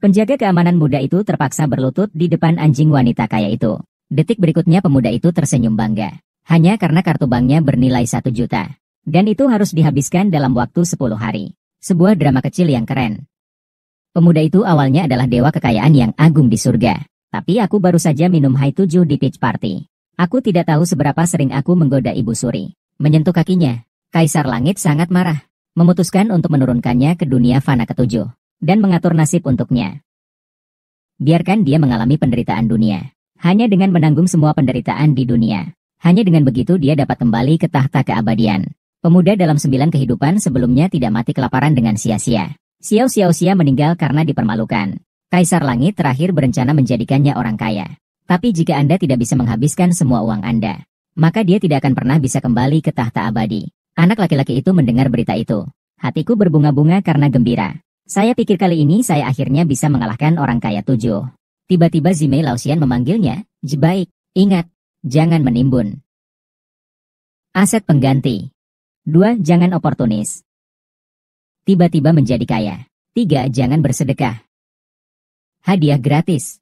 Penjaga keamanan muda itu terpaksa berlutut di depan anjing wanita kaya itu. Detik berikutnya pemuda itu tersenyum bangga. Hanya karena kartu banknya bernilai 1 juta. Dan itu harus dihabiskan dalam waktu 10 hari. Sebuah drama kecil yang keren. Pemuda itu awalnya adalah dewa kekayaan yang agung di surga. Tapi aku baru saja minum high 7 di pitch party. Aku tidak tahu seberapa sering aku menggoda Ibu Suri. Menyentuh kakinya, Kaisar Langit sangat marah. Memutuskan untuk menurunkannya ke dunia fana ketujuh. Dan mengatur nasib untuknya. Biarkan dia mengalami penderitaan dunia. Hanya dengan menanggung semua penderitaan di dunia. Hanya dengan begitu dia dapat kembali ke tahta keabadian. Pemuda dalam 9 kehidupan sebelumnya tidak mati kelaparan dengan sia-sia. Xiao Xiaoxia meninggal karena dipermalukan. Kaisar Langit terakhir berencana menjadikannya orang kaya. Tapi jika Anda tidak bisa menghabiskan semua uang Anda, maka dia tidak akan pernah bisa kembali ke tahta abadi. Anak laki-laki itu mendengar berita itu. Hatiku berbunga-bunga karena gembira. Saya pikir kali ini saya akhirnya bisa mengalahkan orang kaya 7. Tiba-tiba Zimei Laoxian memanggilnya, "Baik, ingat, jangan menimbun." Aset pengganti. 2. Jangan oportunis. Tiba-tiba menjadi kaya. 3. Jangan bersedekah. Hadiah gratis.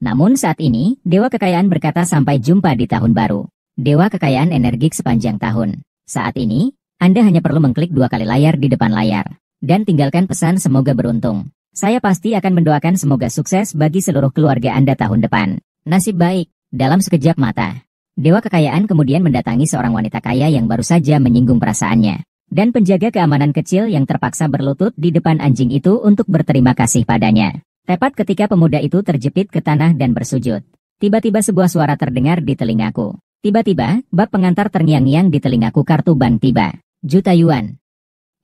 Namun saat ini, Dewa Kekayaan berkata sampai jumpa di tahun baru. Dewa Kekayaan energik sepanjang tahun. Saat ini, Anda hanya perlu mengklik 2 kali layar di depan layar. Dan tinggalkan pesan semoga beruntung. Saya pasti akan mendoakan semoga sukses bagi seluruh keluarga Anda tahun depan. Nasib baik, dalam sekejap mata. Dewa Kekayaan kemudian mendatangi seorang wanita kaya yang baru saja menyinggung perasaannya. Dan penjaga keamanan kecil yang terpaksa berlutut di depan anjing itu untuk berterima kasih padanya. Tepat ketika pemuda itu terjepit ke tanah dan bersujud. Tiba-tiba sebuah suara terdengar di telingaku. Tiba-tiba, bak pengantar terngiang-ngiang di telingaku kartu bank tiba. Juta yuan.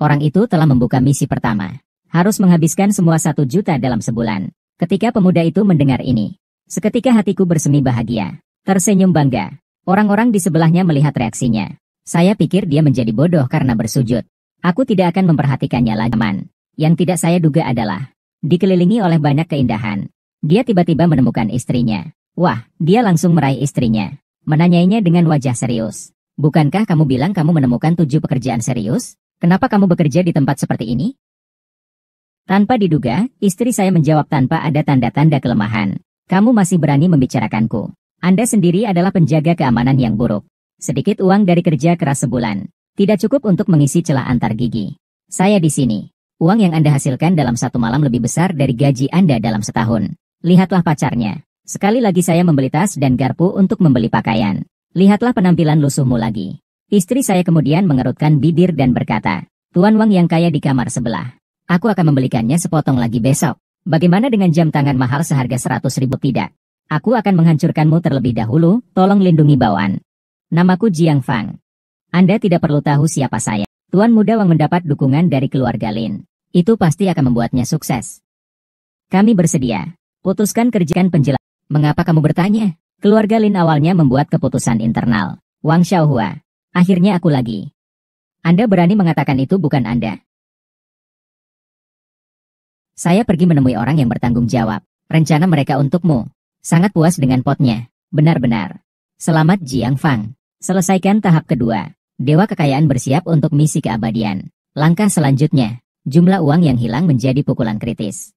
Orang itu telah membuka misi pertama. Harus menghabiskan semua 1 juta dalam sebulan. Ketika pemuda itu mendengar ini, seketika hatiku bersemi bahagia. Tersenyum bangga. Orang-orang di sebelahnya melihat reaksinya. Saya pikir dia menjadi bodoh karena bersujud. Aku tidak akan memperhatikannya lagi. Yang tidak saya duga adalah, dikelilingi oleh banyak keindahan. Dia tiba-tiba menemukan istrinya. Wah, dia langsung meraih istrinya. Menanyainya dengan wajah serius. Bukankah kamu bilang kamu menemukan 7 pekerjaan serius? Kenapa kamu bekerja di tempat seperti ini? Tanpa diduga, istri saya menjawab tanpa ada tanda-tanda kelemahan. Kamu masih berani membicarakanku. Anda sendiri adalah penjaga keamanan yang buruk. Sedikit uang dari kerja keras sebulan. Tidak cukup untuk mengisi celah antar gigi. Saya di sini. Uang yang Anda hasilkan dalam 1 malam lebih besar dari gaji Anda dalam setahun. Lihatlah pacarnya. Sekali lagi saya membeli tas dan garpu untuk membeli pakaian. Lihatlah penampilan lusuhmu lagi. Istri saya kemudian mengerutkan bibir dan berkata, Tuan Wang yang kaya di kamar sebelah. Aku akan membelikannya sepotong lagi besok. Bagaimana dengan jam tangan mahal seharga 100.000 tidak? Aku akan menghancurkanmu terlebih dahulu, tolong lindungi bawaan. Namaku Jiang Fang. Anda tidak perlu tahu siapa saya. Tuan Muda Wang mendapat dukungan dari keluarga Lin. Itu pasti akan membuatnya sukses. Kami bersedia. Putuskan kerjakan penjelasan. Mengapa kamu bertanya? Keluarga Lin awalnya membuat keputusan internal. Wang Xiaohua. Akhirnya aku lagi. Anda berani mengatakan itu bukan Anda. Saya pergi menemui orang yang bertanggung jawab. Rencana mereka untukmu. Sangat puas dengan potnya. Benar-benar. Selamat Jiang Fang. Selesaikan tahap kedua. Dewa Kekayaan bersiap untuk misi keabadian. Langkah selanjutnya. Jumlah uang yang hilang menjadi pukulan kritis.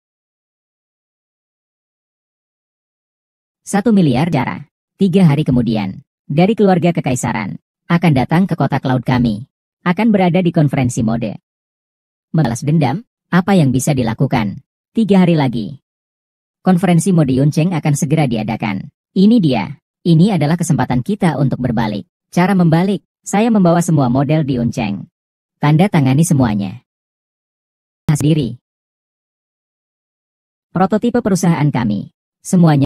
1 miliar darah. 3 hari kemudian. Dari keluarga kekaisaran. Akan datang ke kota cloud kami. Akan berada di konferensi mode. Membalas dendam, apa yang bisa dilakukan? 3 hari lagi. Konferensi mode Yuncheng akan segera diadakan. Ini dia. Ini adalah kesempatan kita untuk berbalik. Cara membalik, saya membawa semua model di Yuncheng. Tanda tangani semuanya. Sendiri. Prototipe perusahaan kami. Semuanya.